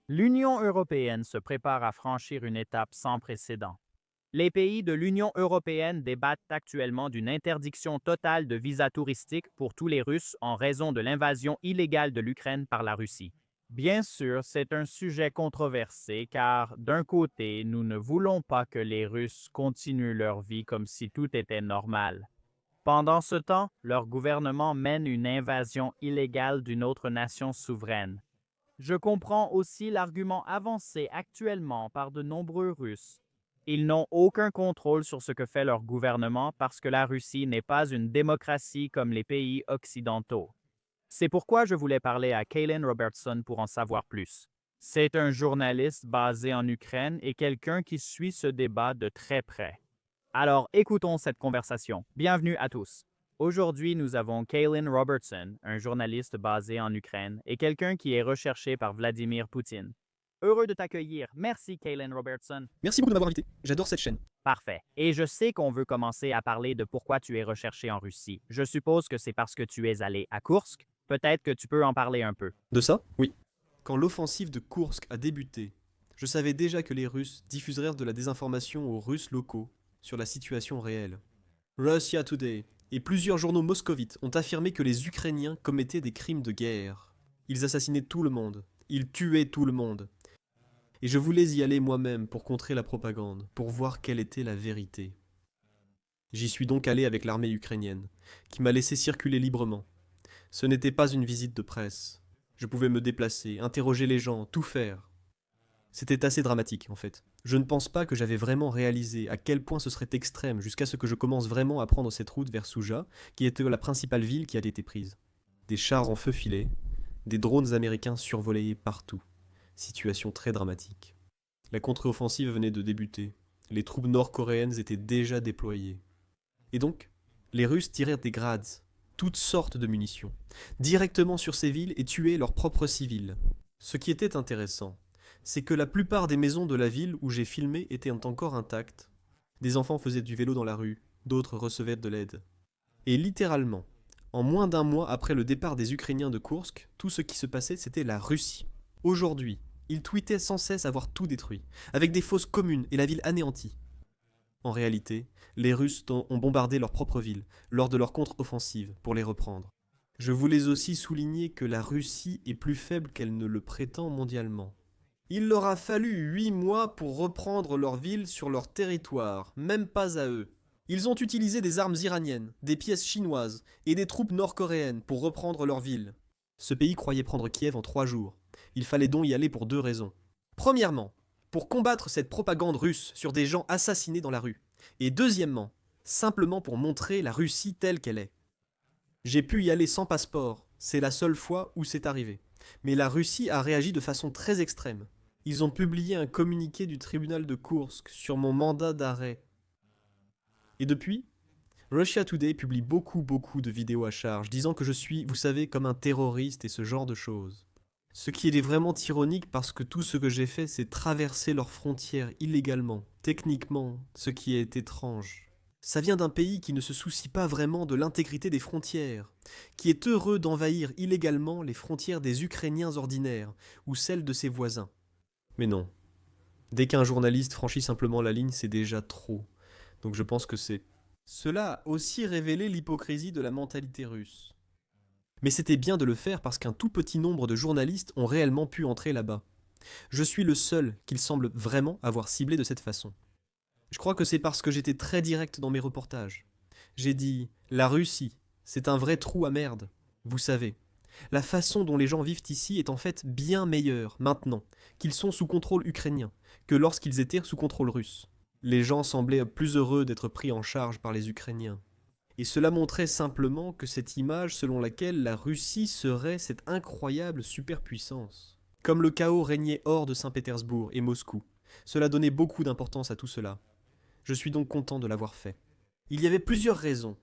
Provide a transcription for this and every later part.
L'Union européenne se prépare à franchir une étape sans précédent. Les pays de l'Union européenne débattent actuellement d'une interdiction totale de visas touristiques pour tous les Russes en raison de l'invasion illégale de l'Ukraine par la Russie. Bien sûr, c'est un sujet controversé car, d'un côté, nous ne voulons pas que les Russes continuent leur vie comme si tout était normal. Pendant ce temps, leur gouvernement mène une invasion illégale d'une autre nation souveraine. Je comprends aussi l'argument avancé actuellement par de nombreux Russes. Ils n'ont aucun contrôle sur ce que fait leur gouvernement parce que la Russie n'est pas une démocratie comme les pays occidentaux. C'est pourquoi je voulais parler à Kaylin Robertson pour en savoir plus. C'est un journaliste basé en Ukraine et quelqu'un qui suit ce débat de très près. Alors, écoutons cette conversation. Bienvenue à tous. Aujourd'hui, nous avons Kaylin Robertson, un journaliste basé en Ukraine et quelqu'un qui est recherché par Vladimir Poutine. Heureux de t'accueillir. Merci, Kaylin Robertson. Merci beaucoup de m'avoir invité. J'adore cette chaîne. Parfait. Et je sais qu'on veut commencer à parler de pourquoi tu es recherché en Russie. Je suppose que c'est parce que tu es allé à Kursk. Peut-être que tu peux en parler un peu. De ça? Oui. Quand l'offensive de Koursk a débuté, je savais déjà que les Russes diffuseraient de la désinformation aux Russes locaux sur la situation réelle. Russia Today et plusieurs journaux moscovites ont affirmé que les Ukrainiens commettaient des crimes de guerre. Ils assassinaient tout le monde. Ils tuaient tout le monde. Et je voulais y aller moi-même pour contrer la propagande, pour voir quelle était la vérité. J'y suis donc allé avec l'armée ukrainienne, qui m'a laissé circuler librement. Ce n'était pas une visite de presse. Je pouvais me déplacer, interroger les gens, tout faire. C'était assez dramatique, en fait. Je ne pense pas que j'avais vraiment réalisé à quel point ce serait extrême jusqu'à ce que je commence vraiment à prendre cette route vers Souja, qui était la principale ville qui a été prise. Des chars en feu filaient, des drones américains survolaient partout. Situation très dramatique. La contre-offensive venait de débuter. Les troupes nord-coréennes étaient déjà déployées. Et donc, les Russes tirèrent des grades, toutes sortes de munitions, directement sur ces villes et tuaient leurs propres civils. Ce qui était intéressant, c'est que la plupart des maisons de la ville où j'ai filmé étaient encore intactes. Des enfants faisaient du vélo dans la rue, d'autres recevaient de l'aide. Et littéralement, en moins d'un mois après le départ des Ukrainiens de Koursk, tout ce qui se passait, c'était la Russie. Aujourd'hui, ils tweetaient sans cesse avoir tout détruit, avec des fosses communes et la ville anéantie. En réalité, les Russes ont bombardé leur propre ville lors de leur contre-offensive pour les reprendre. Je voulais aussi souligner que la Russie est plus faible qu'elle ne le prétend mondialement. Il leur a fallu 8 mois pour reprendre leur ville sur leur territoire, même pas à eux. Ils ont utilisé des armes iraniennes, des pièces chinoises et des troupes nord-coréennes pour reprendre leur ville. Ce pays croyait prendre Kiev en 3 jours. Il fallait donc y aller pour 2 raisons. Premièrement, pour combattre cette propagande russe sur des gens assassinés dans la rue. Et deuxièmement, simplement pour montrer la Russie telle qu'elle est. J'ai pu y aller sans passeport, c'est la seule fois où c'est arrivé. Mais la Russie a réagi de façon très extrême. Ils ont publié un communiqué du tribunal de Koursk sur mon mandat d'arrêt. Et depuis, Russia Today publie beaucoup de vidéos à charge, disant que je suis, vous savez, comme un terroriste et ce genre de choses. Ce qui est vraiment ironique parce que tout ce que j'ai fait, c'est traverser leurs frontières illégalement, techniquement, ce qui est étrange. Ça vient d'un pays qui ne se soucie pas vraiment de l'intégrité des frontières, qui est heureux d'envahir illégalement les frontières des Ukrainiens ordinaires ou celles de ses voisins. Mais non. Dès qu'un journaliste franchit simplement la ligne, c'est déjà trop. Donc je pense que c'est... Cela a aussi révélé l'hypocrisie de la mentalité russe. Mais c'était bien de le faire parce qu'un tout petit nombre de journalistes ont réellement pu entrer là-bas. Je suis le seul qu'ils semblent vraiment avoir ciblé de cette façon. Je crois que c'est parce que j'étais très direct dans mes reportages. J'ai dit « La Russie, c'est un vrai trou à merde. Vous savez, la façon dont les gens vivent ici est en fait bien meilleure maintenant qu'ils sont sous contrôle ukrainien que lorsqu'ils étaient sous contrôle russe. Les gens semblaient plus heureux d'être pris en charge par les Ukrainiens. Et cela montrait simplement que cette image selon laquelle la Russie serait cette incroyable superpuissance. Comme le chaos régnait hors de Saint-Pétersbourg et Moscou, cela donnait beaucoup d'importance à tout cela. Je suis donc content de l'avoir fait. Il y avait plusieurs raisons.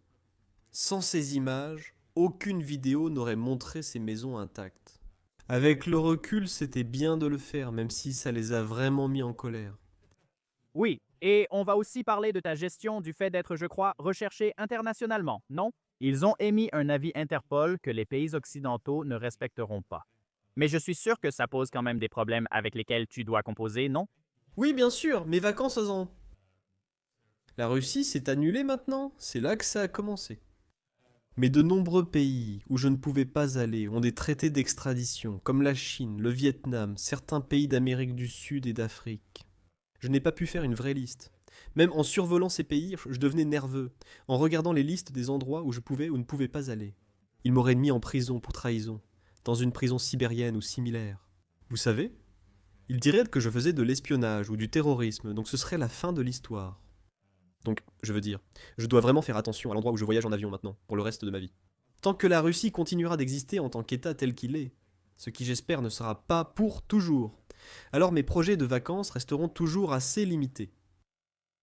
Sans ces images, aucune vidéo n'aurait montré ces maisons intactes. Avec le recul, c'était bien de le faire, même si ça les a vraiment mis en colère. Oui, et on va aussi parler de ta gestion du fait d'être, je crois, recherché internationalement, non? Ils ont émis un avis Interpol que les pays occidentaux ne respecteront pas. Mais je suis sûr que ça pose quand même des problèmes avec lesquels tu dois composer, non? Oui, bien sûr, mes vacances en... La Russie s'est annulée maintenant, c'est là que ça a commencé. Mais de nombreux pays où je ne pouvais pas aller ont des traités d'extradition, comme la Chine, le Vietnam, certains pays d'Amérique du Sud et d'Afrique. Je n'ai pas pu faire une vraie liste. Même en survolant ces pays, je devenais nerveux, en regardant les listes des endroits où je pouvais ou ne pouvais pas aller. Ils m'auraient mis en prison pour trahison, dans une prison sibérienne ou similaire. Vous savez, ils diraient que je faisais de l'espionnage ou du terrorisme, donc ce serait la fin de l'histoire. Donc, je veux dire, je dois vraiment faire attention à l'endroit où je voyage en avion maintenant, pour le reste de ma vie. Tant que la Russie continuera d'exister en tant qu'État tel qu'il est, ce qui j'espère ne sera pas pour toujours, alors mes projets de vacances resteront toujours assez limités.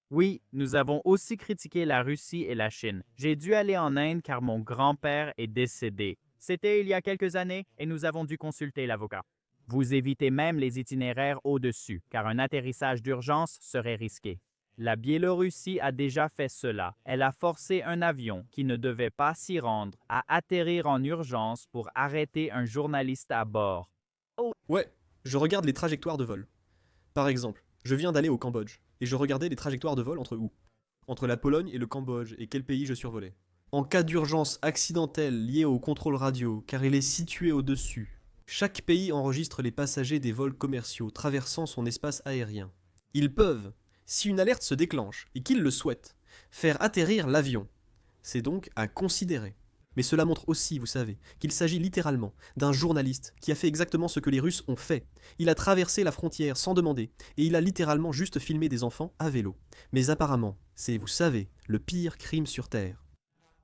Oui, nous avons aussi critiqué la Russie et la Chine. J'ai dû aller en Inde car mon grand-père est décédé. C'était il y a quelques années et nous avons dû consulter l'avocat. Vous évitez même les itinéraires au-dessus, car un atterrissage d'urgence serait risqué. La Biélorussie a déjà fait cela. Elle a forcé un avion qui ne devait pas s'y rendre à atterrir en urgence pour arrêter un journaliste à bord. Ouais, je regarde les trajectoires de vol. Par exemple, je viens d'aller au Cambodge, et je regardais les trajectoires de vol entre où? Entre la Pologne et le Cambodge, et quel pays je survolais. En cas d'urgence accidentelle liée au contrôle radio, car il est situé au-dessus, chaque pays enregistre les passagers des vols commerciaux traversant son espace aérien. Ils peuvent, si une alerte se déclenche et qu'ils le souhaitent, faire atterrir l'avion. C'est donc à considérer. Mais cela montre aussi, vous savez, qu'il s'agit littéralement d'un journaliste qui a fait exactement ce que les Russes ont fait. Il a traversé la frontière sans demander, et il a littéralement juste filmé des enfants à vélo. Mais apparemment, c'est, vous savez, le pire crime sur Terre.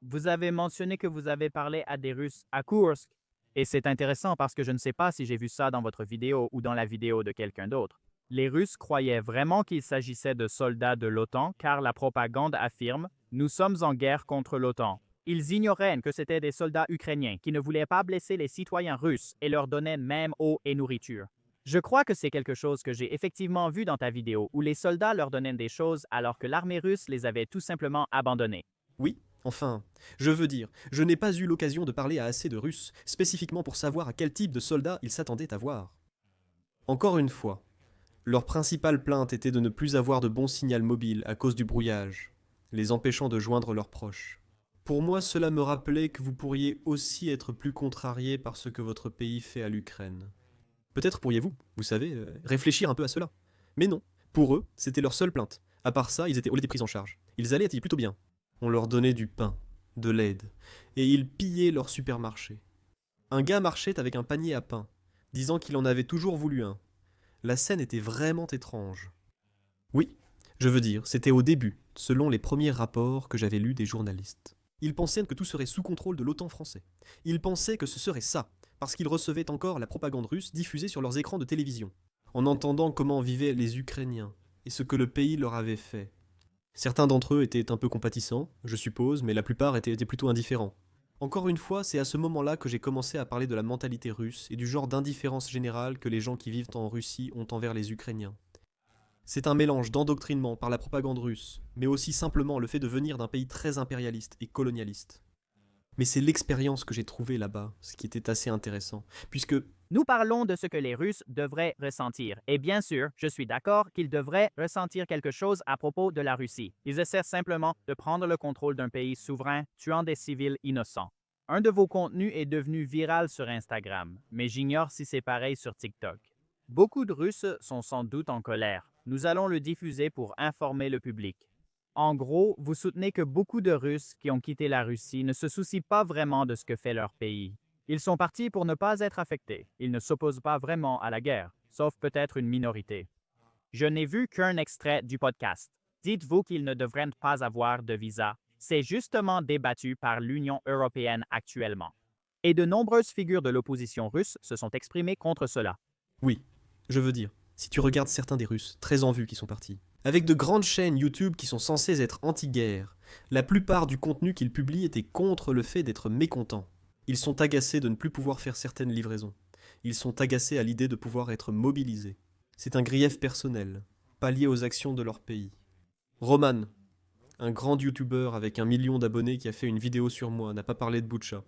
Vous avez mentionné que vous avez parlé à des Russes à Kursk. Et c'est intéressant parce que je ne sais pas si j'ai vu ça dans votre vidéo ou dans la vidéo de quelqu'un d'autre. Les Russes croyaient vraiment qu'il s'agissait de soldats de l'OTAN car la propagande affirme « Nous sommes en guerre contre l'OTAN ». Ils ignoraient que c'était des soldats ukrainiens qui ne voulaient pas blesser les citoyens russes et leur donnaient même eau et nourriture. Je crois que c'est quelque chose que j'ai effectivement vu dans ta vidéo où les soldats leur donnaient des choses alors que l'armée russe les avait tout simplement abandonnés. Oui, enfin, je veux dire, je n'ai pas eu l'occasion de parler à assez de Russes, spécifiquement pour savoir à quel type de soldats ils s'attendaient à voir. Encore une fois, leur principale plainte était de ne plus avoir de bon signal mobile à cause du brouillage, les empêchant de joindre leurs proches. Pour moi, cela me rappelait que vous pourriez aussi être plus contrarié par ce que votre pays fait à l'Ukraine. Peut-être pourriez-vous, vous savez, réfléchir un peu à cela. Mais non, pour eux, c'était leur seule plainte. À part ça, ils étaient pris en charge. Ils allaient être plutôt bien. On leur donnait du pain, de l'aide, et ils pillaient leur supermarché. Un gars marchait avec un panier à pain, disant qu'il en avait toujours voulu un. La scène était vraiment étrange. Oui, je veux dire, c'était au début, selon les premiers rapports que j'avais lus des journalistes. Ils pensaient que tout serait sous contrôle de l'OTAN français. Ils pensaient que ce serait ça, parce qu'ils recevaient encore la propagande russe diffusée sur leurs écrans de télévision, en entendant comment vivaient les Ukrainiens et ce que le pays leur avait fait. Certains d'entre eux étaient un peu compatissants, je suppose, mais la plupart étaient plutôt indifférents. Encore une fois, c'est à ce moment-là que j'ai commencé à parler de la mentalité russe et du genre d'indifférence générale que les gens qui vivent en Russie ont envers les Ukrainiens. C'est un mélange d'endoctrinement par la propagande russe, mais aussi simplement le fait de venir d'un pays très impérialiste et colonialiste. Mais c'est l'expérience que j'ai trouvée là-bas, ce qui était assez intéressant, puisque Nous parlons de ce que les Russes devraient ressentir. Et bien sûr, je suis d'accord qu'ils devraient ressentir quelque chose à propos de la Russie. Ils essaient simplement de prendre le contrôle d'un pays souverain, tuant des civils innocents. Un de vos contenus est devenu viral sur Instagram, mais j'ignore si c'est pareil sur TikTok. Beaucoup de Russes sont sans doute en colère. Nous allons le diffuser pour informer le public. En gros, vous soutenez que beaucoup de Russes qui ont quitté la Russie ne se soucient pas vraiment de ce que fait leur pays. Ils sont partis pour ne pas être affectés. Ils ne s'opposent pas vraiment à la guerre, sauf peut-être une minorité. Je n'ai vu qu'un extrait du podcast. Dites-vous qu'ils ne devraient pas avoir de visa. C'est justement débattu par l'Union européenne actuellement. Et de nombreuses figures de l'opposition russe se sont exprimées contre cela. oui, je veux dire, si tu regardes certains des Russes, très en vue qui sont partis, avec de grandes chaînes YouTube qui sont censées être anti-guerre, la plupart du contenu qu'ils publient était contre le fait d'être mécontents. Ils sont agacés de ne plus pouvoir faire certaines livraisons. Ils sont agacés à l'idée de pouvoir être mobilisés. C'est un grief personnel, pas lié aux actions de leur pays. Roman, un grand YouTuber avec 1 million d'abonnés qui a fait une vidéo sur moi, n'a pas parlé de Butcha.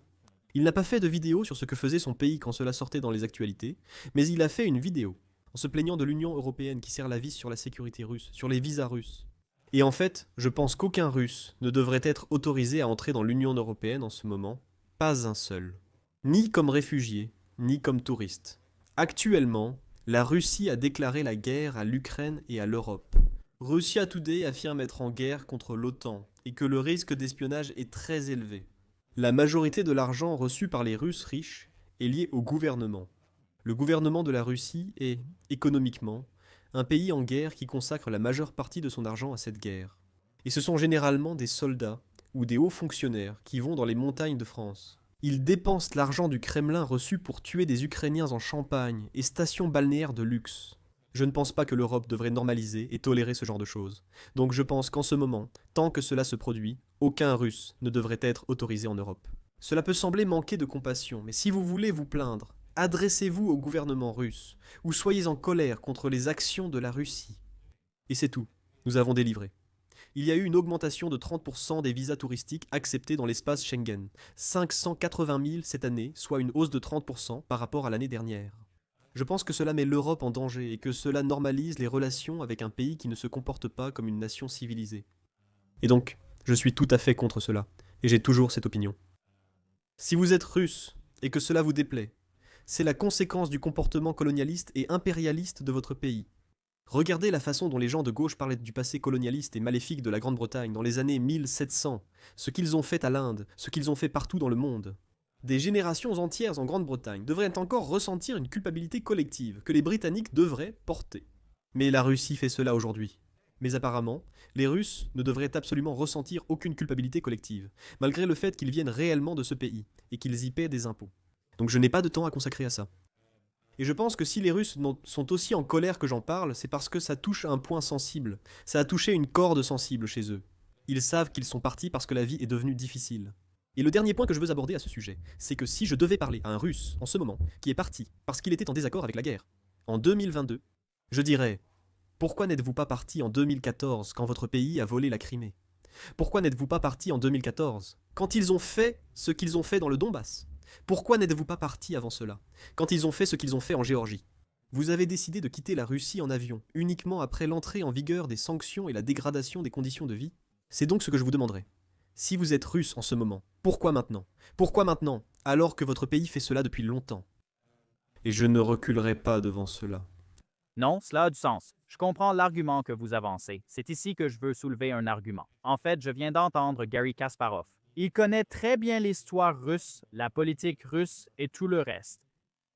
Il n'a pas fait de vidéo sur ce que faisait son pays quand cela sortait dans les actualités, mais il a fait une vidéo en se plaignant de l'Union européenne qui serre la vis sur la sécurité russe, sur les visas russes. Et en fait, je pense qu'aucun Russe ne devrait être autorisé à entrer dans l'Union européenne en ce moment, pas un seul. Ni comme réfugié, ni comme touriste. Actuellement, la Russie a déclaré la guerre à l'Ukraine et à l'Europe. Russia Today affirme être en guerre contre l'OTAN et que le risque d'espionnage est très élevé. La majorité de l'argent reçu par les Russes riches est lié au gouvernement. Le gouvernement de la Russie est, économiquement, un pays en guerre qui consacre la majeure partie de son argent à cette guerre. Et ce sont généralement des soldats ou des hauts fonctionnaires qui vont dans les montagnes de France. Ils dépensent l'argent du Kremlin reçu pour tuer des Ukrainiens en Champagne et stations balnéaires de luxe. Je ne pense pas que l'Europe devrait normaliser et tolérer ce genre de choses. Donc je pense qu'en ce moment, tant que cela se produit, aucun Russe ne devrait être autorisé en Europe. Cela peut sembler manquer de compassion, mais si vous voulez vous plaindre, adressez-vous au gouvernement russe, ou soyez en colère contre les actions de la Russie. Et c'est tout, nous avons délivré. Il y a eu une augmentation de 30% des visas touristiques acceptés dans l'espace Schengen. 580 000 cette année, soit une hausse de 30% par rapport à l'année dernière. Je pense que cela met l'Europe en danger et que cela normalise les relations avec un pays qui ne se comporte pas comme une nation civilisée. Et donc, je suis tout à fait contre cela, et j'ai toujours cette opinion. Si vous êtes russe et que cela vous déplaît, c'est la conséquence du comportement colonialiste et impérialiste de votre pays. Regardez la façon dont les gens de gauche parlaient du passé colonialiste et maléfique de la Grande-Bretagne dans les années 1700, ce qu'ils ont fait à l'Inde, ce qu'ils ont fait partout dans le monde. Des générations entières en Grande-Bretagne devraient encore ressentir une culpabilité collective que les Britanniques devraient porter. Mais la Russie fait cela aujourd'hui. Mais apparemment, les Russes ne devraient absolument ressentir aucune culpabilité collective, malgré le fait qu'ils viennent réellement de ce pays et qu'ils y paient des impôts. Donc je n'ai pas de temps à consacrer à ça. Et je pense que si les Russes sont aussi en colère que j'en parle, c'est parce que ça touche à un point sensible. Ça a touché une corde sensible chez eux. Ils savent qu'ils sont partis parce que la vie est devenue difficile. Et le dernier point que je veux aborder à ce sujet, c'est que si je devais parler à un Russe, en ce moment, qui est parti parce qu'il était en désaccord avec la guerre, en 2022, je dirais « Pourquoi n'êtes-vous pas parti en 2014 quand votre pays a volé la Crimée ? Pourquoi n'êtes-vous pas parti en 2014 quand ils ont fait ce qu'ils ont fait dans le Donbass ? Pourquoi n'êtes-vous pas parti avant cela, quand ils ont fait ce qu'ils ont fait en Géorgie ? Vous avez décidé de quitter la Russie en avion, uniquement après l'entrée en vigueur des sanctions et la dégradation des conditions de vie ? C'est donc ce que je vous demanderai. Si vous êtes russe en ce moment, pourquoi maintenant ? Pourquoi maintenant, alors que votre pays fait cela depuis longtemps ? Et je ne reculerai pas devant cela. Non, cela a du sens. Je comprends l'argument que vous avancez. C'est ici que je veux soulever un argument. En fait, je viens d'entendre Garry Kasparov. Il connaît très bien l'histoire russe, la politique russe et tout le reste.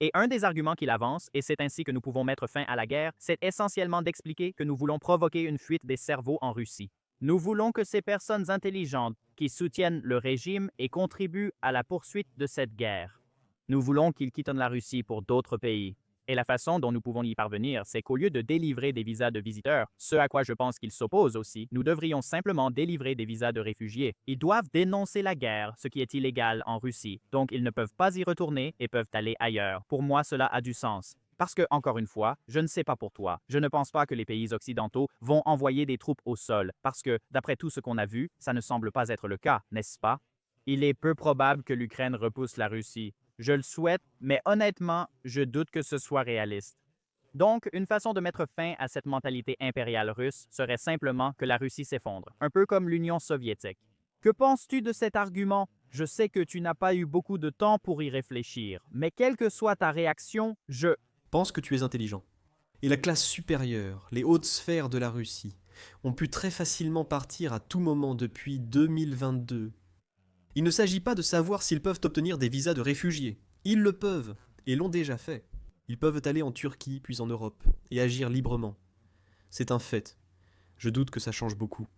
Et un des arguments qu'il avance, et c'est ainsi que nous pouvons mettre fin à la guerre, c'est essentiellement d'expliquer que nous voulons provoquer une fuite des cerveaux en Russie. Nous voulons que ces personnes intelligentes qui soutiennent le régime et contribuent à la poursuite de cette guerre. Nous voulons qu'ils quittent la Russie pour d'autres pays. Et la façon dont nous pouvons y parvenir, c'est qu'au lieu de délivrer des visas de visiteurs, ce à quoi je pense qu'ils s'opposent aussi, nous devrions simplement délivrer des visas de réfugiés. Ils doivent dénoncer la guerre, ce qui est illégal en Russie, donc ils ne peuvent pas y retourner et peuvent aller ailleurs. Pour moi, cela a du sens. Parce que, encore une fois, je ne sais pas pour toi, je ne pense pas que les pays occidentaux vont envoyer des troupes au sol, parce que, d'après tout ce qu'on a vu, ça ne semble pas être le cas, n'est-ce pas? Il est peu probable que l'Ukraine repousse la Russie. Je le souhaite, mais honnêtement, je doute que ce soit réaliste. Donc, une façon de mettre fin à cette mentalité impériale russe serait simplement que la Russie s'effondre, un peu comme l'Union soviétique. Que penses-tu de cet argument? Je sais que tu n'as pas eu beaucoup de temps pour y réfléchir, mais quelle que soit ta réaction, je Pense que tu es intelligent. Et la classe supérieure, les hautes sphères de la Russie, ont pu très facilement partir à tout moment depuis 2022. Il ne s'agit pas de savoir s'ils peuvent obtenir des visas de réfugiés. Ils le peuvent, et l'ont déjà fait. Ils peuvent aller en Turquie, puis en Europe, et agir librement. C'est un fait. Je doute que ça change beaucoup.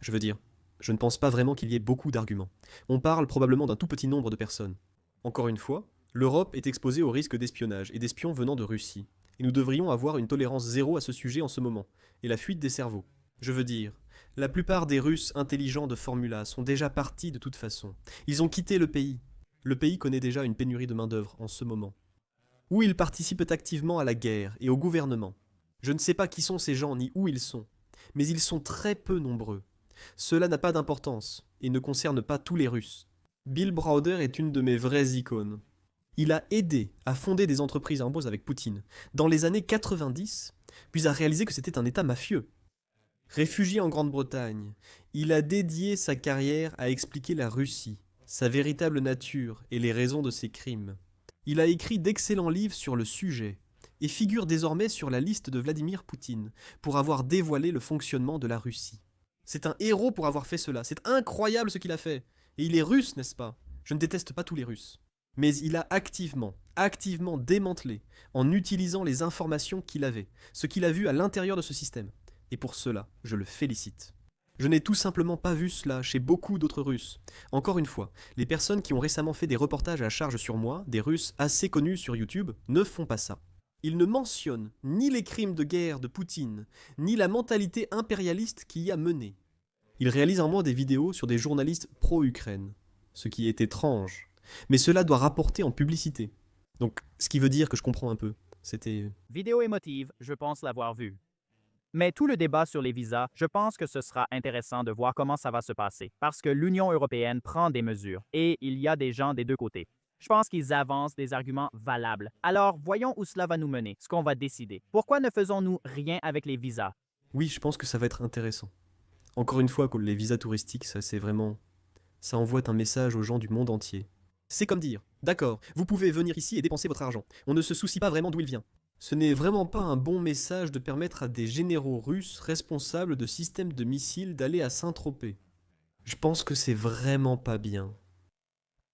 Je veux dire, je ne pense pas vraiment qu'il y ait beaucoup d'arguments. On parle probablement d'un tout petit nombre de personnes. Encore une fois, l'Europe est exposée au risque d'espionnage et d'espions venant de Russie. Et nous devrions avoir une tolérance zéro à ce sujet en ce moment, et la fuite des cerveaux. Je veux dire, la plupart des Russes intelligents de Formula sont déjà partis de toute façon. Ils ont quitté le pays. Le pays connaît déjà une pénurie de main-d'œuvre en ce moment. Ou ils participent activement à la guerre et au gouvernement. Je ne sais pas qui sont ces gens ni où ils sont, mais ils sont très peu nombreux. Cela n'a pas d'importance et ne concerne pas tous les Russes. Bill Browder est une de mes vraies icônes. Il a aidé à fonder des entreprises en pause avec Poutine dans les années 90, puis a réalisé que c'était un État mafieux. Réfugié en Grande-Bretagne, il a dédié sa carrière à expliquer la Russie, sa véritable nature et les raisons de ses crimes. Il a écrit d'excellents livres sur le sujet et figure désormais sur la liste de Vladimir Poutine pour avoir dévoilé le fonctionnement de la Russie. C'est un héros pour avoir fait cela, c'est incroyable ce qu'il a fait. Et il est russe, n'est-ce pas? Je ne déteste pas tous les Russes. Mais il a activement démantelé, en utilisant les informations qu'il avait, ce qu'il a vu à l'intérieur de ce système. Et pour cela, je le félicite. Je n'ai tout simplement pas vu cela chez beaucoup d'autres Russes. Encore une fois, les personnes qui ont récemment fait des reportages à charge sur moi, des Russes assez connus sur YouTube, ne font pas ça. Ils ne mentionnent ni les crimes de guerre de Poutine, ni la mentalité impérialiste qui y a mené. Ils réalisent en moins des vidéos sur des journalistes pro-Ukraine, ce qui est étrange. Mais cela doit rapporter en publicité. Donc, ce qui veut dire que je comprends un peu. C'était... Vidéo émotive, je pense l'avoir vue. Mais tout le débat sur les visas, je pense que ce sera intéressant de voir comment ça va se passer, parce que l'Union européenne prend des mesures, et il y a des gens des deux côtés. Je pense qu'ils avancent des arguments valables. Alors, voyons où cela va nous mener, ce qu'on va décider. Pourquoi ne faisons-nous rien avec les visas? Oui, je pense que ça va être intéressant. Encore une fois, les visas touristiques, ça c'est vraiment... Ça envoie un message aux gens du monde entier. C'est comme dire, d'accord, vous pouvez venir ici et dépenser votre argent. On ne se soucie pas vraiment d'où il vient. Ce n'est vraiment pas un bon message de permettre à des généraux russes responsables de systèmes de missiles d'aller à Saint-Tropez. Je pense que c'est vraiment pas bien.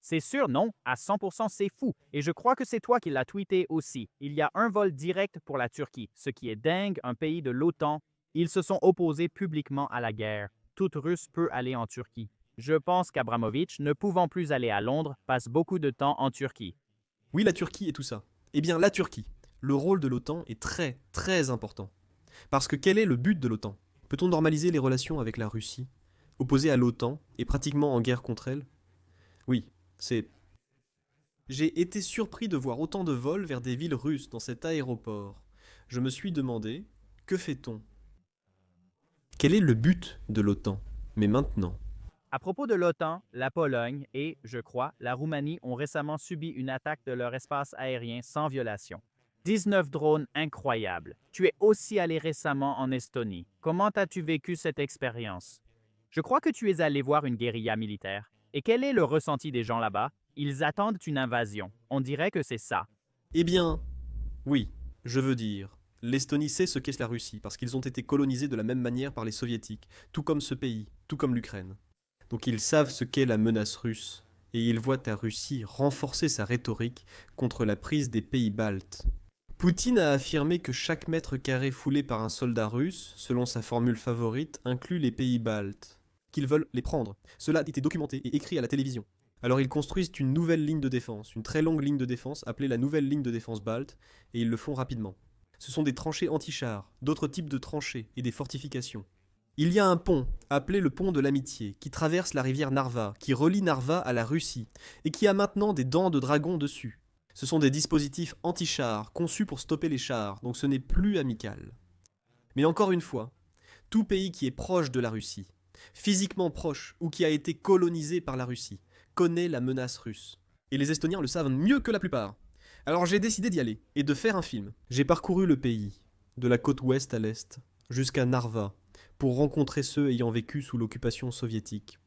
C'est sûr, non, à 100% c'est fou. Et je crois que c'est toi qui l'as tweeté aussi. Il y a un vol direct pour la Turquie, ce qui est dingue, un pays de l'OTAN. Ils se sont opposés publiquement à la guerre. Tout Russe peut aller en Turquie. Je pense qu'Abramovich, ne pouvant plus aller à Londres, passe beaucoup de temps en Turquie. Oui, la Turquie et tout ça. Eh bien, la Turquie, le rôle de l'OTAN est très, très important. Parce que quel est le but de l'OTAN? Peut-on normaliser les relations avec la Russie, opposée à l'OTAN et pratiquement en guerre contre elle? Oui, c'est... J'ai été surpris de voir autant de vols vers des villes russes dans cet aéroport. Je me suis demandé, que fait-on? Quel est le but de l'OTAN? Mais maintenant. À propos de l'OTAN, la Pologne et, je crois, la Roumanie ont récemment subi une attaque de leur espace aérien sans violation. 19 drones incroyables. Tu es aussi allé récemment en Estonie. Comment as-tu vécu cette expérience? Je crois que tu es allé voir une guérilla militaire. Et quel est le ressenti des gens là-bas? Ils attendent une invasion. On dirait que c'est ça. Eh bien, oui, je veux dire, l'Estonie sait ce qu'est la Russie, parce qu'ils ont été colonisés de la même manière par les soviétiques, tout comme ce pays, tout comme l'Ukraine. Donc ils savent ce qu'est la menace russe, et ils voient la Russie renforcer sa rhétorique contre la prise des pays baltes. Poutine a affirmé que chaque mètre carré foulé par un soldat russe, selon sa formule favorite, inclut les pays baltes. Qu'ils veulent les prendre. Cela a été documenté et écrit à la télévision. Alors ils construisent une nouvelle ligne de défense, une très longue ligne de défense appelée la nouvelle ligne de défense balte, et ils le font rapidement. Ce sont des tranchées anti-chars, d'autres types de tranchées et des fortifications. Il y a un pont, appelé le pont de l'amitié, qui traverse la rivière Narva, qui relie Narva à la Russie, et qui a maintenant des dents de dragon dessus. Ce sont des dispositifs anti-chars, conçus pour stopper les chars, donc ce n'est plus amical. Mais encore une fois, tout pays qui est proche de la Russie, physiquement proche ou qui a été colonisé par la Russie, connaît la menace russe. Et les Estoniens le savent mieux que la plupart. Alors j'ai décidé d'y aller et de faire un film. J'ai parcouru le pays, de la côte ouest à l'est, jusqu'à Narva, pour rencontrer ceux ayant vécu sous l'occupation soviétique.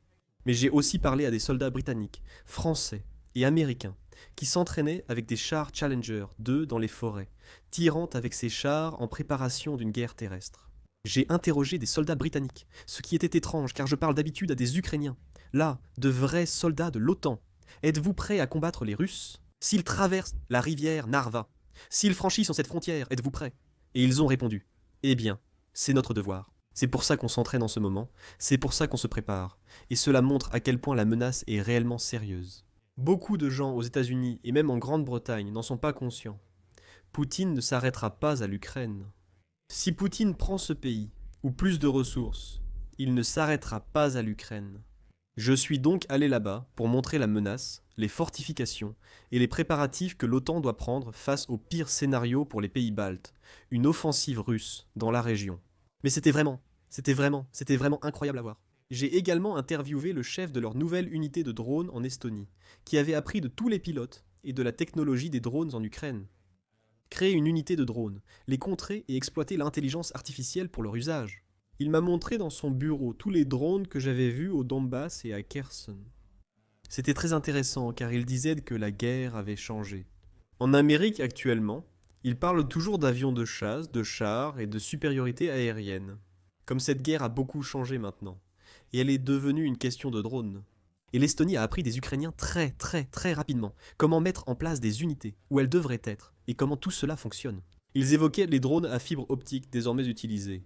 Mais j'ai aussi parlé à des soldats britanniques, français et américains qui s'entraînaient avec des chars Challenger 2 dans les forêts, tirant avec ces chars en préparation d'une guerre terrestre. J'ai interrogé des soldats britanniques, ce qui était étrange car je parle d'habitude à des Ukrainiens. Là, de vrais soldats de l'OTAN. Êtes-vous prêts à combattre les Russes? S'ils traversent la rivière Narva, s'ils franchissent cette frontière, êtes-vous prêts? Et ils ont répondu, eh bien, c'est notre devoir. C'est pour ça qu'on s'entraîne en ce moment, c'est pour ça qu'on se prépare. Et cela montre à quel point la menace est réellement sérieuse. Beaucoup de gens aux États-Unis et même en Grande-Bretagne n'en sont pas conscients. Poutine ne s'arrêtera pas à l'Ukraine. Si Poutine prend ce pays, ou plus de ressources, il ne s'arrêtera pas à l'Ukraine. Je suis donc allé là-bas pour montrer la menace, les fortifications et les préparatifs que l'OTAN doit prendre face au pire scénario pour les pays baltes, une offensive russe dans la région. Mais c'était vraiment incroyable à voir. J'ai également interviewé le chef de leur nouvelle unité de drones en Estonie, qui avait appris de tous les pilotes et de la technologie des drones en Ukraine. Créer une unité de drones, les contrer et exploiter l'intelligence artificielle pour leur usage. Il m'a montré dans son bureau tous les drones que j'avais vus au Donbass et à Kherson. C'était très intéressant car il disait que la guerre avait changé. En Amérique actuellement, ils parlent toujours d'avions de chasse, de chars et de supériorité aérienne. Comme cette guerre a beaucoup changé maintenant, et elle est devenue une question de drones. Et l'Estonie a appris des Ukrainiens très rapidement comment mettre en place des unités, où elles devraient être, et comment tout cela fonctionne. Ils évoquaient les drones à fibre optique désormais utilisés.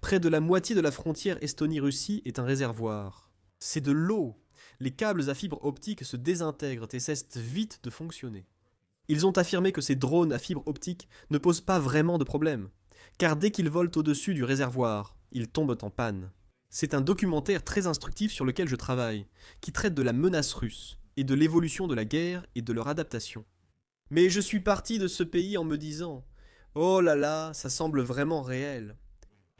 Près de la moitié de la frontière Estonie-Russie est un réservoir. C'est de l'eau. Les câbles à fibre optique se désintègrent et cessent vite de fonctionner. Ils ont affirmé que ces drones à fibre optique ne posent pas vraiment de problème, car dès qu'ils volent au-dessus du réservoir, ils tombent en panne. C'est un documentaire très instructif sur lequel je travaille, qui traite de la menace russe, et de l'évolution de la guerre et de leur adaptation. Mais je suis parti de ce pays en me disant « Oh là là, ça semble vraiment réel ».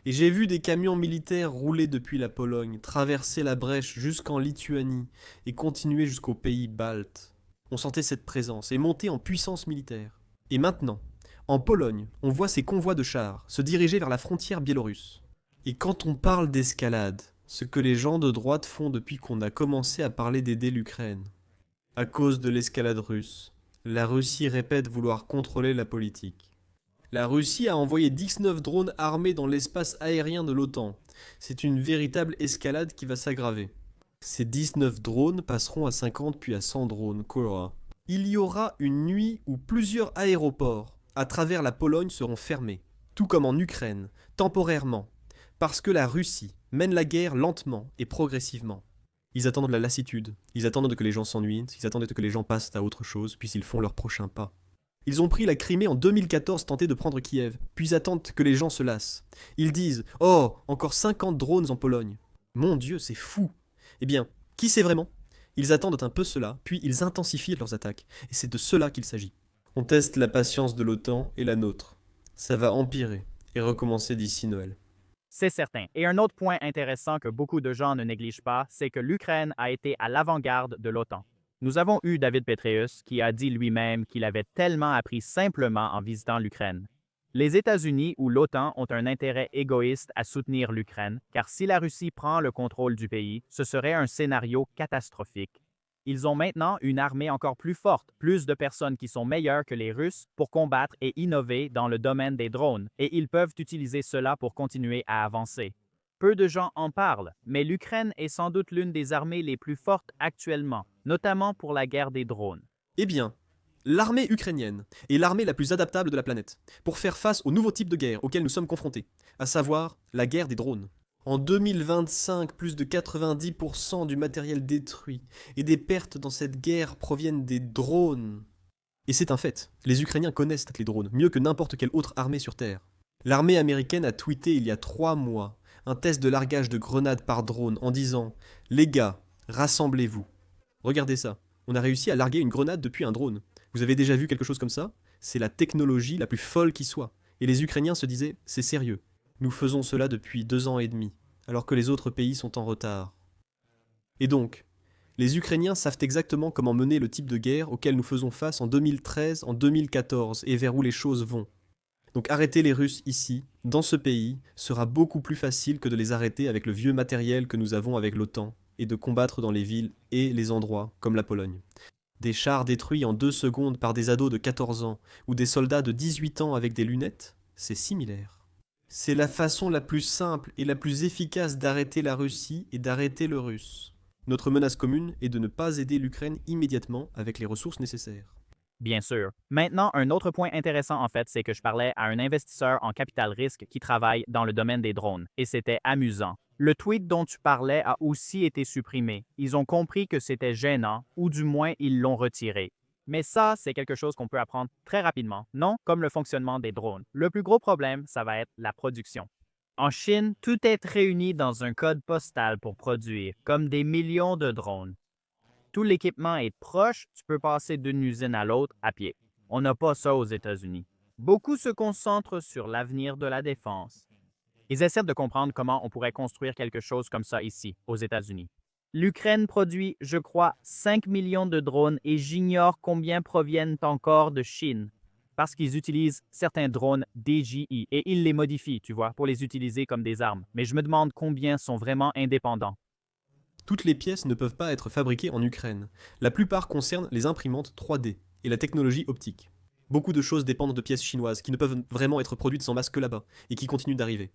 Et j'ai vu des camions militaires rouler depuis la Pologne, traverser la brèche jusqu'en Lituanie et continuer jusqu'aux pays baltes. On sentait cette présence et monter en puissance militaire. Et maintenant, en Pologne, on voit ces convois de chars se diriger vers la frontière biélorusse. Et quand on parle d'escalade, ce que les gens de droite font depuis qu'on a commencé à parler d'aider l'Ukraine, à cause de l'escalade russe, la Russie répète vouloir contrôler la politique. La Russie a envoyé 19 drones armés dans l'espace aérien de l'OTAN. C'est une véritable escalade qui va s'aggraver. Ces 19 drones passeront à 50 puis à 100 drones, quoi. Il y aura une nuit où plusieurs aéroports à travers la Pologne seront fermés, tout comme en Ukraine, temporairement, parce que la Russie mène la guerre lentement et progressivement. Ils attendent de la lassitude, ils attendent que les gens s'ennuient, ils attendent que les gens passent à autre chose, puis ils font leur prochain pas. Ils ont pris la Crimée en 2014, tenté de prendre Kiev, puis attendent que les gens se lassent. Ils disent « Oh, encore 50 drones en Pologne !» Mon Dieu, c'est fou. Eh bien, qui sait vraiment? Ils attendent un peu cela, puis ils intensifient leurs attaques, et c'est de cela qu'il s'agit. On teste la patience de l'OTAN et la nôtre. Ça va empirer et recommencer d'ici Noël. C'est certain. Et un autre point intéressant que beaucoup de gens ne négligent pas, c'est que l'Ukraine a été à l'avant-garde de l'OTAN. Nous avons eu David Petraeus qui a dit lui-même qu'il avait tellement appris simplement en visitant l'Ukraine. Les États-Unis ou l'OTAN ont un intérêt égoïste à soutenir l'Ukraine, car si la Russie prend le contrôle du pays, ce serait un scénario catastrophique. Ils ont maintenant une armée encore plus forte, plus de personnes qui sont meilleures que les Russes pour combattre et innover dans le domaine des drones, et ils peuvent utiliser cela pour continuer à avancer. Peu de gens en parlent, mais l'Ukraine est sans doute l'une des armées les plus fortes actuellement, notamment pour la guerre des drones. Eh bien, l'armée ukrainienne est l'armée la plus adaptable de la planète pour faire face au nouveau type de guerre auquel nous sommes confrontés, à savoir la guerre des drones. En 2025, plus de 90% du matériel détruit et des pertes dans cette guerre proviennent des drones. Et c'est un fait, les Ukrainiens connaissent les drones mieux que n'importe quelle autre armée sur Terre. L'armée américaine a tweeté il y a 3 mois un test de largage de grenades par drone en disant « Les gars, rassemblez-vous ». Regardez ça, on a réussi à larguer une grenade depuis un drone. Vous avez déjà vu quelque chose comme ça? C'est la technologie la plus folle qui soit. Et les Ukrainiens se disaient « C'est sérieux, nous faisons cela depuis 2 ans et demi, alors que les autres pays sont en retard ». Et donc, les Ukrainiens savent exactement comment mener le type de guerre auquel nous faisons face en 2013, en 2014 et vers où les choses vont. Donc arrêter les Russes ici, dans ce pays, sera beaucoup plus facile que de les arrêter avec le vieux matériel que nous avons avec l'OTAN et de combattre dans les villes et les endroits comme la Pologne. Des chars détruits en 2 secondes par des ados de 14 ans ou des soldats de 18 ans avec des lunettes, c'est similaire. C'est la façon la plus simple et la plus efficace d'arrêter la Russie et d'arrêter le Russe. Notre menace commune est de ne pas aider l'Ukraine immédiatement avec les ressources nécessaires. Bien sûr. Maintenant, un autre point intéressant en fait, c'est que je parlais à un investisseur en capital risque qui travaille dans le domaine des drones, et c'était amusant. Le tweet dont tu parlais a aussi été supprimé. Ils ont compris que c'était gênant, ou du moins ils l'ont retiré. Mais ça, c'est quelque chose qu'on peut apprendre très rapidement, non? Comme le fonctionnement des drones. Le plus gros problème, ça va être la production. En Chine, tout est réuni dans un code postal pour produire, comme des millions de drones. Tout l'équipement est proche, tu peux passer d'une usine à l'autre à pied. On n'a pas ça aux États-Unis. Beaucoup se concentrent sur l'avenir de la défense. Ils essaient de comprendre comment on pourrait construire quelque chose comme ça ici, aux États-Unis. L'Ukraine produit, je crois, 5 millions de drones et j'ignore combien proviennent encore de Chine. Parce qu'ils utilisent certains drones DJI et ils les modifient, tu vois, pour les utiliser comme des armes. Mais je me demande combien sont vraiment indépendants. Toutes les pièces ne peuvent pas être fabriquées en Ukraine. La plupart concernent les imprimantes 3D et la technologie optique. Beaucoup de choses dépendent de pièces chinoises qui ne peuvent vraiment être produites sans masse que là-bas et qui continuent d'arriver.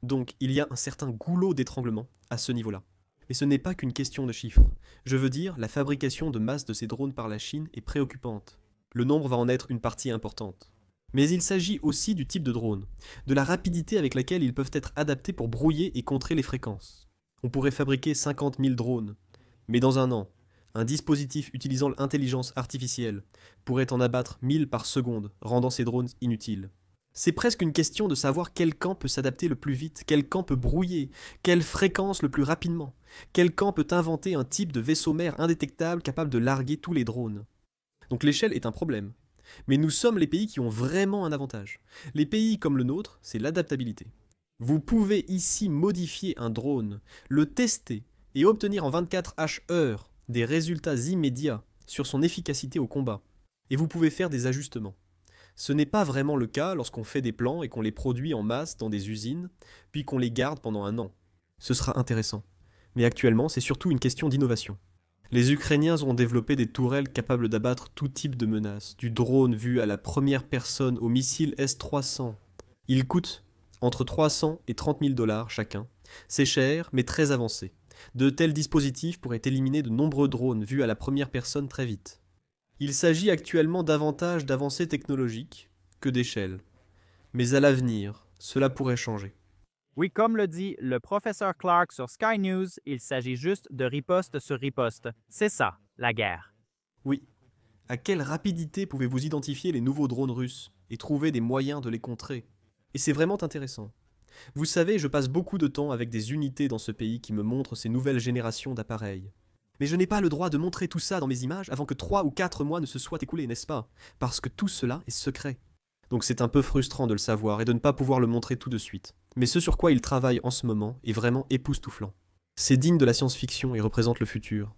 Donc il y a un certain goulot d'étranglement à ce niveau-là. Mais ce n'est pas qu'une question de chiffres. Je veux dire, la fabrication de masse de ces drones par la Chine est préoccupante. Le nombre va en être une partie importante. Mais il s'agit aussi du type de drone, de la rapidité avec laquelle ils peuvent être adaptés pour brouiller et contrer les fréquences. On pourrait fabriquer 50 000 drones, mais dans un an, un dispositif utilisant l'intelligence artificielle pourrait en abattre 1000 par seconde, rendant ces drones inutiles. C'est presque une question de savoir quel camp peut s'adapter le plus vite, quel camp peut brouiller, quelle fréquence le plus rapidement, quel camp peut inventer un type de vaisseau mère indétectable capable de larguer tous les drones. Donc l'échelle est un problème. Mais nous sommes les pays qui ont vraiment un avantage. Les pays comme le nôtre, c'est l'adaptabilité. Vous pouvez ici modifier un drone, le tester et obtenir en 24 heures des résultats immédiats sur son efficacité au combat. Et vous pouvez faire des ajustements. Ce n'est pas vraiment le cas lorsqu'on fait des plans et qu'on les produit en masse dans des usines, puis qu'on les garde pendant un an. Ce sera intéressant. Mais actuellement, c'est surtout une question d'innovation. Les Ukrainiens ont développé des tourelles capables d'abattre tout type de menaces, du drone vu à la première personne au missile S-300. Ils coûtent entre 300 et 30 000 dollars chacun. C'est cher, mais très avancé. De tels dispositifs pourraient éliminer de nombreux drones vus à la première personne très vite. Il s'agit actuellement davantage d'avancées technologiques que d'échelles. Mais à l'avenir, cela pourrait changer. Oui, comme le dit le professeur Clark sur Sky News, il s'agit juste de riposte sur riposte. C'est ça, la guerre. Oui. À quelle rapidité pouvez-vous identifier les nouveaux drones russes et trouver des moyens de les contrer? Et c'est vraiment intéressant. Vous savez, je passe beaucoup de temps avec des unités dans ce pays qui me montrent ces nouvelles générations d'appareils. Mais je n'ai pas le droit de montrer tout ça dans mes images avant que 3 ou 4 mois ne se soient écoulés, n'est-ce pas? Parce que tout cela est secret. Donc c'est un peu frustrant de le savoir et de ne pas pouvoir le montrer tout de suite. Mais ce sur quoi ils travaillent en ce moment est vraiment époustouflant. C'est digne de la science-fiction et représente le futur.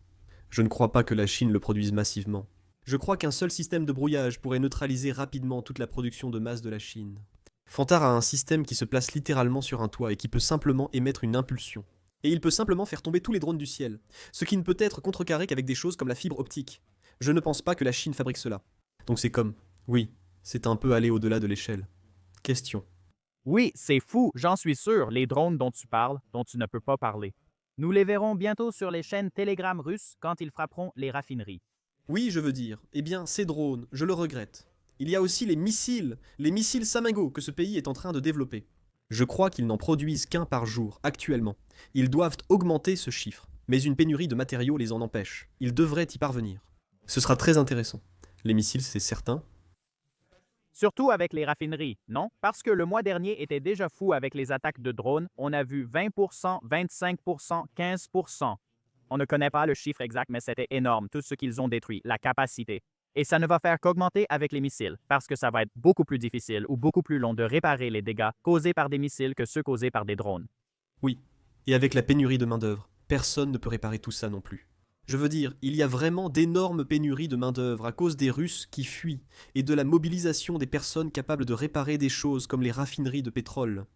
Je ne crois pas que la Chine le produise massivement. Je crois qu'un seul système de brouillage pourrait neutraliser rapidement toute la production de masse de la Chine. Fantar a un système qui se place littéralement sur un toit et qui peut simplement émettre une impulsion. Et il peut simplement faire tomber tous les drones du ciel, ce qui ne peut être contrecarré qu'avec des choses comme la fibre optique. Je ne pense pas que la Chine fabrique cela. Donc c'est comme, oui, c'est un peu aller au-delà de l'échelle. Question. Oui, c'est fou, j'en suis sûr, les drones dont tu parles, dont tu ne peux pas parler. Nous les verrons bientôt sur les chaînes Telegram russes quand ils frapperont les raffineries. Oui, je veux dire, eh bien, ces drones, je le regrette. Il y a aussi les missiles Samago que ce pays est en train de développer. Je crois qu'ils n'en produisent qu'un par jour, actuellement. Ils doivent augmenter ce chiffre, mais une pénurie de matériaux les en empêche. Ils devraient y parvenir. Ce sera très intéressant. Les missiles, c'est certain. Surtout avec les raffineries, non? Parce que le mois dernier était déjà fou avec les attaques de drones. On a vu 20%, 25%, 15%. On ne connaît pas le chiffre exact, mais c'était énorme, tout ce qu'ils ont détruit, la capacité. Et ça ne va faire qu'augmenter avec les missiles, parce que ça va être beaucoup plus difficile ou beaucoup plus long de réparer les dégâts causés par des missiles que ceux causés par des drones. Oui, et avec la pénurie de main-d'œuvre, personne ne peut réparer tout ça non plus. Je veux dire, il y a vraiment d'énormes pénuries de main-d'œuvre à cause des Russes qui fuient et de la mobilisation des personnes capables de réparer des choses comme les raffineries de pétrole.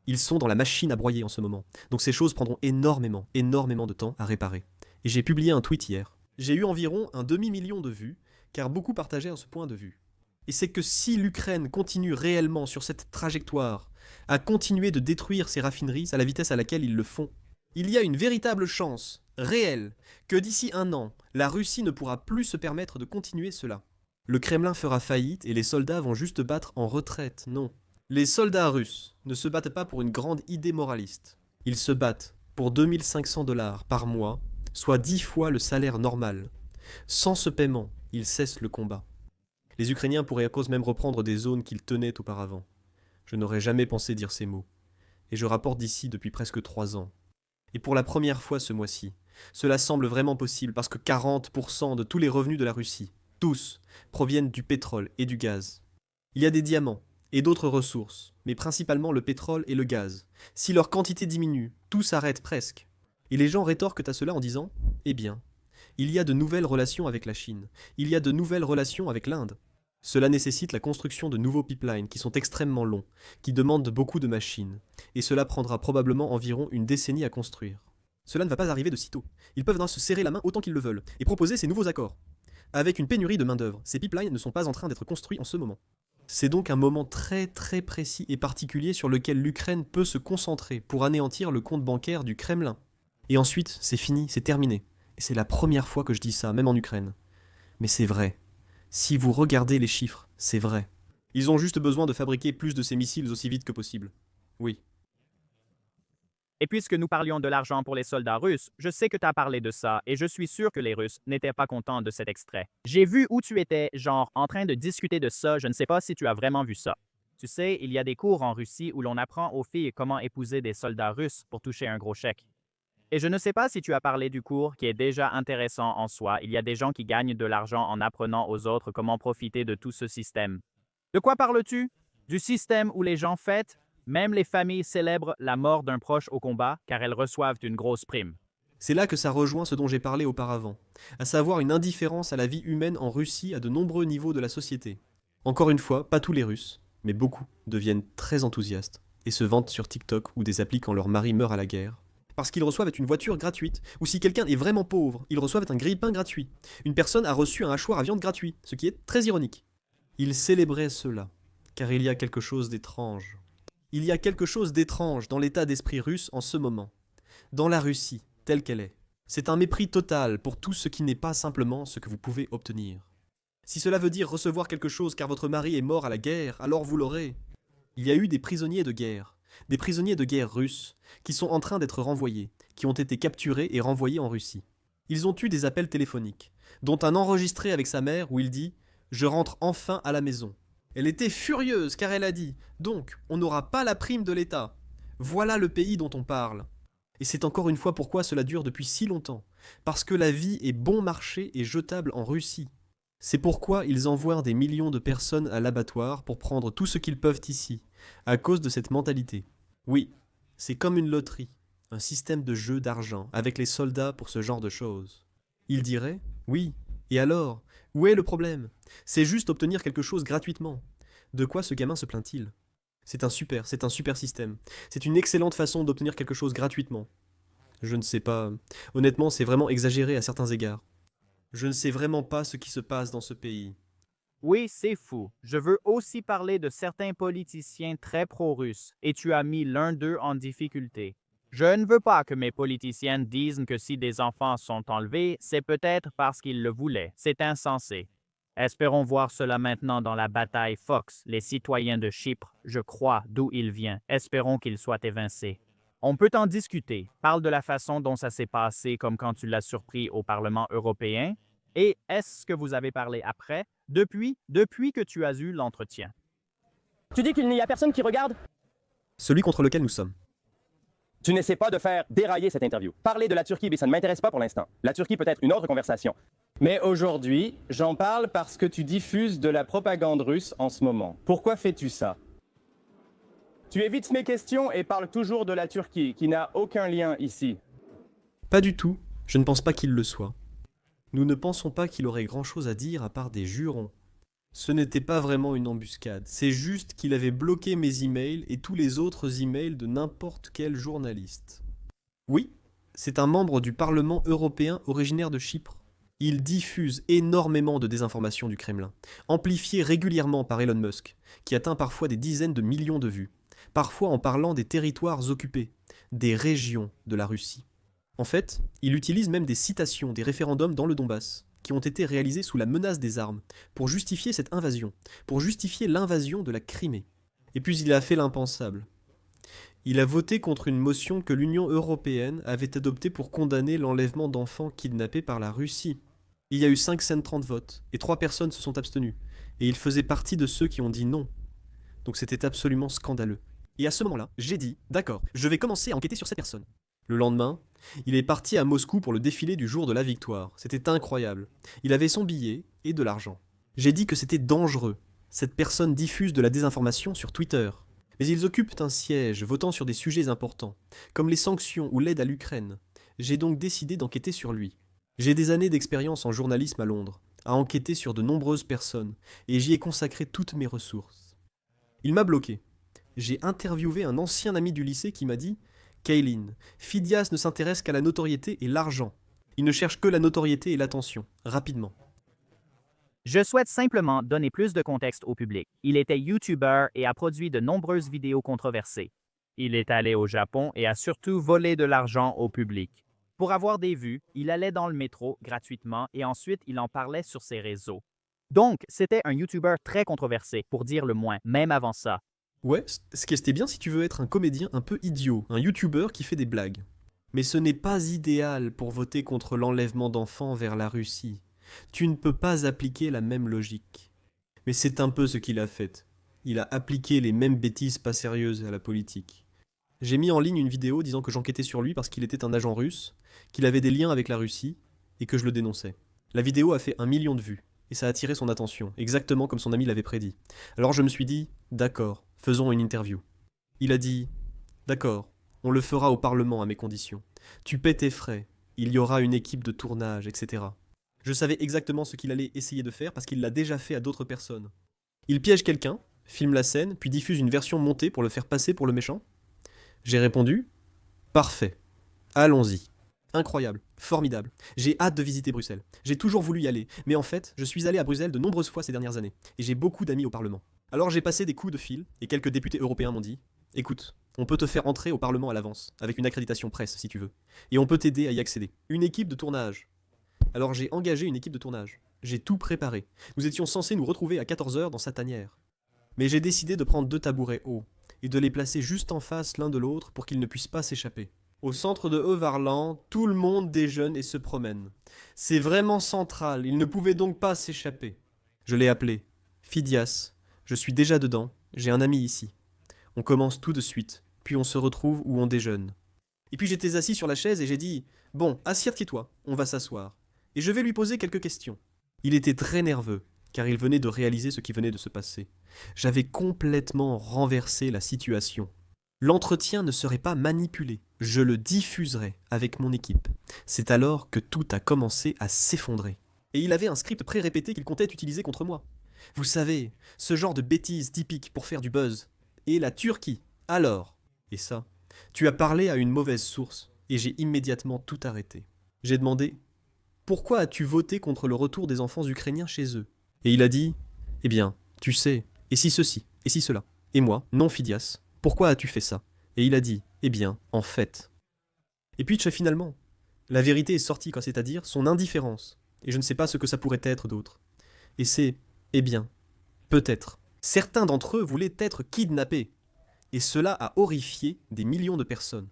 Ils sont dans la machine à broyer en ce moment, donc ces choses prendront énormément de temps à réparer. Et j'ai publié un tweet hier. J'ai eu environ un demi-million de vues, car beaucoup partageaient ce point de vue. Et c'est que si l'Ukraine continue réellement sur cette trajectoire, à continuer de détruire ces raffineries à la vitesse à laquelle ils le font, il y a une véritable chance, réelle, que d'ici un an, la Russie ne pourra plus se permettre de continuer cela. Le Kremlin fera faillite et les soldats vont juste battre en retraite, non. Les soldats russes ne se battent pas pour une grande idée moraliste. Ils se battent pour 2500 dollars par mois, soit 10 fois le salaire normal. Sans ce paiement, ils cessent le combat. Les Ukrainiens pourraient à cause même reprendre des zones qu'ils tenaient auparavant. Je n'aurais jamais pensé dire ces mots. Et je rapporte d'ici depuis presque 3 ans. Et pour la première fois ce mois-ci, cela semble vraiment possible parce que 40% de tous les revenus de la Russie, tous, proviennent du pétrole et du gaz. Il y a des diamants et d'autres ressources, mais principalement le pétrole et le gaz. Si leur quantité diminue, tout s'arrête presque. Et les gens rétorquent à cela en disant « Eh bien, il y a de nouvelles relations avec la Chine, il y a de nouvelles relations avec l'Inde. » Cela nécessite la construction de nouveaux pipelines qui sont extrêmement longs, qui demandent beaucoup de machines, et cela prendra probablement environ une décennie à construire. Cela ne va pas arriver de sitôt. Ils peuvent se serrer la main autant qu'ils le veulent, et proposer ces nouveaux accords. Avec une pénurie de main-d'œuvre, ces pipelines ne sont pas en train d'être construits en ce moment. C'est donc un moment très très précis et particulier sur lequel l'Ukraine peut se concentrer pour anéantir le compte bancaire du Kremlin. Et ensuite, c'est fini, c'est terminé. Et c'est la première fois que je dis ça, même en Ukraine. Mais c'est vrai. Si vous regardez les chiffres, c'est vrai. Ils ont juste besoin de fabriquer plus de ces missiles aussi vite que possible. Oui. Et puisque nous parlions de l'argent pour les soldats russes, je sais que tu as parlé de ça et je suis sûr que les Russes n'étaient pas contents de cet extrait. J'ai vu où tu étais, genre, en train de discuter de ça, je ne sais pas si tu as vraiment vu ça. Tu sais, il y a des cours en Russie où l'on apprend aux filles comment épouser des soldats russes pour toucher un gros chèque. Et je ne sais pas si tu as parlé du cours qui est déjà intéressant en soi. Il y a des gens qui gagnent de l'argent en apprenant aux autres comment profiter de tout ce système. De quoi parles-tu? Du système où les gens fêtent, même les familles célèbrent la mort d'un proche au combat car elles reçoivent une grosse prime. C'est là que ça rejoint ce dont j'ai parlé auparavant, à savoir une indifférence à la vie humaine en Russie à de nombreux niveaux de la société. Encore une fois, pas tous les Russes, mais beaucoup deviennent très enthousiastes et se vantent sur TikTok ou des applis quand leur mari meurt à la guerre. Parce qu'ils reçoivent une voiture gratuite, ou si quelqu'un est vraiment pauvre, ils reçoivent un grille-pain gratuit. Une personne a reçu un hachoir à viande gratuit, ce qui est très ironique. Ils célébraient cela, car il y a quelque chose d'étrange. Il y a quelque chose d'étrange dans l'état d'esprit russe en ce moment. Dans la Russie, telle qu'elle est. C'est un mépris total pour tout ce qui n'est pas simplement ce que vous pouvez obtenir. Si cela veut dire recevoir quelque chose car votre mari est mort à la guerre, alors vous l'aurez. Il y a eu des prisonniers de guerre russes, qui sont en train d'être renvoyés, qui ont été capturés et renvoyés en Russie. Ils ont eu des appels téléphoniques, dont un enregistré avec sa mère où il dit « Je rentre enfin à la maison ». Elle était furieuse car elle a dit « Donc, on n'aura pas la prime de l'État ». Voilà le pays dont on parle. Et c'est encore une fois pourquoi cela dure depuis si longtemps. Parce que la vie est bon marché et jetable en Russie. C'est pourquoi ils envoient des millions de personnes à l'abattoir pour prendre tout ce qu'ils peuvent ici, à cause de cette mentalité. Oui, c'est comme une loterie, un système de jeu d'argent avec les soldats pour ce genre de choses. Ils diraient, oui, et alors, où est le problème? C'est juste obtenir quelque chose gratuitement. De quoi ce gamin se plaint-il? C'est un super système. C'est une excellente façon d'obtenir quelque chose gratuitement. Je ne sais pas. Honnêtement, c'est vraiment exagéré à certains égards. Je ne sais vraiment pas ce qui se passe dans ce pays. Oui, c'est fou. Je veux aussi parler de certains politiciens très pro-russes et tu as mis l'un d'eux en difficulté. Je ne veux pas que mes politiciens disent que si des enfants sont enlevés, c'est peut-être parce qu'ils le voulaient. C'est insensé. Espérons voir cela maintenant dans la bataille Fox. Les citoyens de Chypre, je crois, d'où il vient. Espérons qu'il soit évincé. On peut en discuter. Parle de la façon dont ça s'est passé comme quand tu l'as surpris au Parlement européen. Et est-ce que vous avez parlé après, depuis que tu as eu l'entretien? Tu dis qu'il n'y a personne qui regarde? Celui contre lequel nous sommes. Tu n'essaies pas de faire dérailler cette interview. Parler de la Turquie, mais ça ne m'intéresse pas pour l'instant. La Turquie peut être une autre conversation. Mais aujourd'hui, j'en parle parce que tu diffuses de la propagande russe en ce moment. Pourquoi fais-tu ça? Tu évites mes questions et parles toujours de la Turquie, qui n'a aucun lien ici. Pas du tout, je ne pense pas qu'il le soit. Nous ne pensons pas qu'il aurait grand-chose à dire à part des jurons. Ce n'était pas vraiment une embuscade, c'est juste qu'il avait bloqué mes emails et tous les autres emails de n'importe quel journaliste. Oui, c'est un membre du Parlement européen originaire de Chypre. Il diffuse énormément de désinformation du Kremlin, amplifiée régulièrement par Elon Musk, qui atteint parfois des dizaines de millions de vues, parfois en parlant des territoires occupés, des régions de la Russie. En fait, il utilise même des citations des référendums dans le Donbass, qui ont été réalisés sous la menace des armes, pour justifier cette invasion, pour justifier l'invasion de la Crimée. Et puis il a fait l'impensable. Il a voté contre une motion que l'Union européenne avait adoptée pour condamner l'enlèvement d'enfants kidnappés par la Russie. Il y a eu 530 votes, et 3 personnes se sont abstenues, et il faisait partie de ceux qui ont dit non. Donc c'était absolument scandaleux. Et à ce moment-là, j'ai dit, d'accord, je vais commencer à enquêter sur cette personne. Le lendemain, il est parti à Moscou pour le défilé du jour de la victoire. C'était incroyable. Il avait son billet et de l'argent. J'ai dit que c'était dangereux. Cette personne diffuse de la désinformation sur Twitter. Mais ils occupent un siège votant sur des sujets importants, comme les sanctions ou l'aide à l'Ukraine. J'ai donc décidé d'enquêter sur lui. J'ai des années d'expérience en journalisme à Londres, à enquêter sur de nombreuses personnes, et j'y ai consacré toutes mes ressources. Il m'a bloqué. J'ai interviewé un ancien ami du lycée qui m'a dit « Kaylin, Phidias ne s'intéresse qu'à la notoriété et l'argent. Il ne cherche que la notoriété et l'attention, rapidement. » Je souhaite simplement donner plus de contexte au public. Il était YouTuber et a produit de nombreuses vidéos controversées. Il est allé au Japon et a surtout volé de l'argent au public. Pour avoir des vues, il allait dans le métro gratuitement et ensuite il en parlait sur ses réseaux. Donc, c'était un YouTuber très controversé, pour dire le moins, même avant ça. Ouais, ce qui était bien si tu veux être un comédien un peu idiot, un YouTuber qui fait des blagues. Mais ce n'est pas idéal pour voter contre l'enlèvement d'enfants vers la Russie. Tu ne peux pas appliquer la même logique. Mais c'est un peu ce qu'il a fait. Il a appliqué les mêmes bêtises pas sérieuses à la politique. J'ai mis en ligne une vidéo disant que j'enquêtais sur lui parce qu'il était un agent russe, qu'il avait des liens avec la Russie, et que je le dénonçais. La vidéo a fait 1 million de vues, et ça a attiré son attention, exactement comme son ami l'avait prédit. Alors je me suis dit, d'accord, faisons une interview. Il a dit, d'accord, on le fera au Parlement à mes conditions. Tu paies tes frais, il y aura une équipe de tournage, etc. Je savais exactement ce qu'il allait essayer de faire parce qu'il l'a déjà fait à d'autres personnes. Il piège quelqu'un, filme la scène, puis diffuse une version montée pour le faire passer pour le méchant. J'ai répondu « Parfait. Allons-y. » Incroyable, formidable. J'ai hâte de visiter Bruxelles. J'ai toujours voulu y aller, mais en fait, je suis allé à Bruxelles de nombreuses fois ces dernières années, et j'ai beaucoup d'amis au Parlement. Alors j'ai passé des coups de fil, et quelques députés européens m'ont dit « Écoute, on peut te faire entrer au Parlement à l'avance, avec une accréditation presse si tu veux, et on peut t'aider à y accéder. Une équipe de tournage. » Alors j'ai engagé une équipe de tournage. J'ai tout préparé. Nous étions censés nous retrouver à 14h dans sa tanière. Mais j'ai décidé de prendre 2 tabourets hauts, et de les placer juste en face l'un de l'autre pour qu'ils ne puissent pas s'échapper. Au centre de Heuvarland, tout le monde déjeune et se promène. C'est vraiment central, il ne pouvait donc pas s'échapper. Je l'ai appelé. Phidias, je suis déjà dedans, j'ai un ami ici. On commence tout de suite, puis on se retrouve où on déjeune. Et puis j'étais assis sur la chaise et j'ai dit « Bon, assieds-toi, on va s'asseoir. Et je vais lui poser quelques questions. » Il était très nerveux, car il venait de réaliser ce qui venait de se passer. J'avais complètement renversé la situation. L'entretien ne serait pas manipulé, je le diffuserais avec mon équipe. C'est alors que tout a commencé à s'effondrer. Et il avait un script pré-répété qu'il comptait utiliser contre moi. Vous savez, ce genre de bêtises typiques pour faire du buzz. Et la Turquie, alors. Et ça, tu as parlé à une mauvaise source, et j'ai immédiatement tout arrêté. J'ai demandé « Pourquoi as-tu voté contre le retour des enfants ukrainiens chez eux ?» Et il a dit « Eh bien, tu sais, et si ceci, et si cela. Et moi, non Phidias, pourquoi as-tu fait ça ?» Et il a dit « Eh bien, en fait. » Et puis finalement, la vérité est sortie, c'est-à-dire son indifférence. Et je ne sais pas ce que ça pourrait être d'autre. Et c'est « Eh bien, peut-être. » Certains d'entre eux voulaient être kidnappés. Et cela a horrifié des millions de personnes.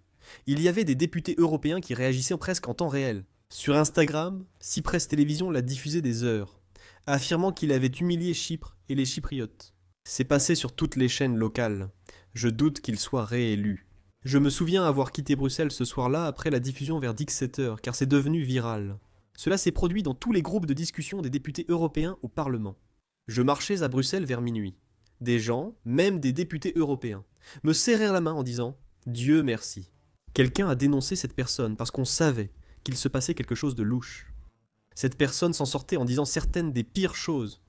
Il y avait des députés européens qui réagissaient presque en temps réel. Sur Instagram, Cypress Télévision l'a diffusé des heures, affirmant qu'il avait humilié Chypre et les Chypriotes. C'est passé sur toutes les chaînes locales. Je doute qu'il soit réélu. Je me souviens avoir quitté Bruxelles ce soir-là après la diffusion vers 17h, car c'est devenu viral. Cela s'est produit dans tous les groupes de discussion des députés européens au Parlement. Je marchais à Bruxelles vers minuit. Des gens, même des députés européens, me serrèrent la main en disant « Dieu merci ». Quelqu'un a dénoncé cette personne parce qu'on savait qu'il se passait quelque chose de louche. Cette personne s'en sortait en disant certaines des pires choses.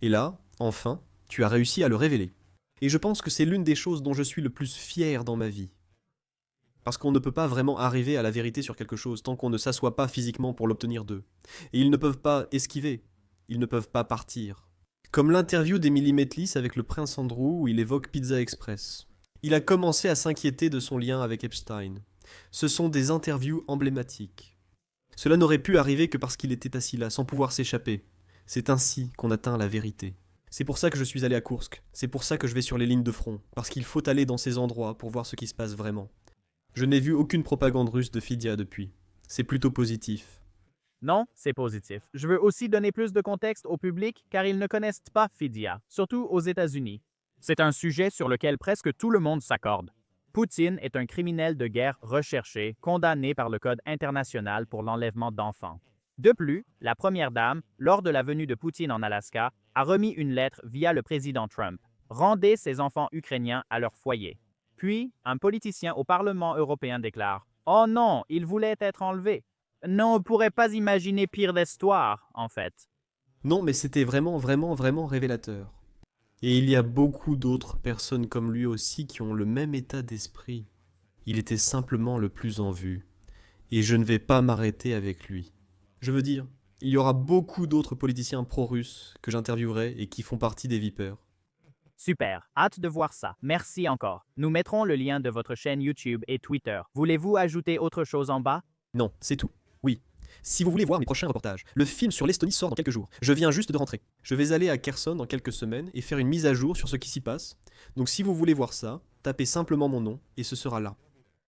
Et là, enfin, tu as réussi à le révéler. Et je pense que c'est l'une des choses dont je suis le plus fier dans ma vie. Parce qu'on ne peut pas vraiment arriver à la vérité sur quelque chose tant qu'on ne s'assoit pas physiquement pour l'obtenir d'eux. Et ils ne peuvent pas esquiver, ils ne peuvent pas partir. Comme l'interview d'Emily Metlis avec le prince Andrew où il évoque Pizza Express. Il a commencé à s'inquiéter de son lien avec Epstein. Ce sont des interviews emblématiques. Cela n'aurait pu arriver que parce qu'il était assis là, sans pouvoir s'échapper. C'est ainsi qu'on atteint la vérité. C'est pour ça que je suis allé à Koursk. C'est pour ça que je vais sur les lignes de front. Parce qu'il faut aller dans ces endroits pour voir ce qui se passe vraiment. Je n'ai vu aucune propagande russe de Phidia depuis. C'est plutôt positif. Non, c'est positif. Je veux aussi donner plus de contexte au public car ils ne connaissent pas Phidia, surtout aux États-Unis. C'est un sujet sur lequel presque tout le monde s'accorde. Poutine est un criminel de guerre recherché, condamné par le Code international pour l'enlèvement d'enfants. De plus, la première dame, lors de la venue de Poutine en Alaska, a remis une lettre via le président Trump. Rendez ces enfants ukrainiens à leur foyer. Puis, un politicien au Parlement européen déclare « Oh non, ils voulaient être enlevés. » Non, on ne pourrait pas imaginer pire d'histoire, en fait. Non, mais c'était vraiment, vraiment, vraiment révélateur. Et il y a beaucoup d'autres personnes comme lui aussi qui ont le même état d'esprit. Il était simplement le plus en vue. Et je ne vais pas m'arrêter avec lui. Je veux dire, il y aura beaucoup d'autres politiciens pro-russes que j'interviewerai et qui font partie des Vipers. Super, hâte de voir ça. Merci encore. Nous mettrons le lien de votre chaîne YouTube et Twitter. Voulez-vous ajouter autre chose en bas? Non, c'est tout. Oui. Si vous voulez voir mes prochains reportages, le film sur l'Estonie sort dans quelques jours. Je viens juste de rentrer. Je vais aller à Kherson dans quelques semaines et faire une mise à jour sur ce qui s'y passe. Donc si vous voulez voir ça, tapez simplement mon nom et ce sera là.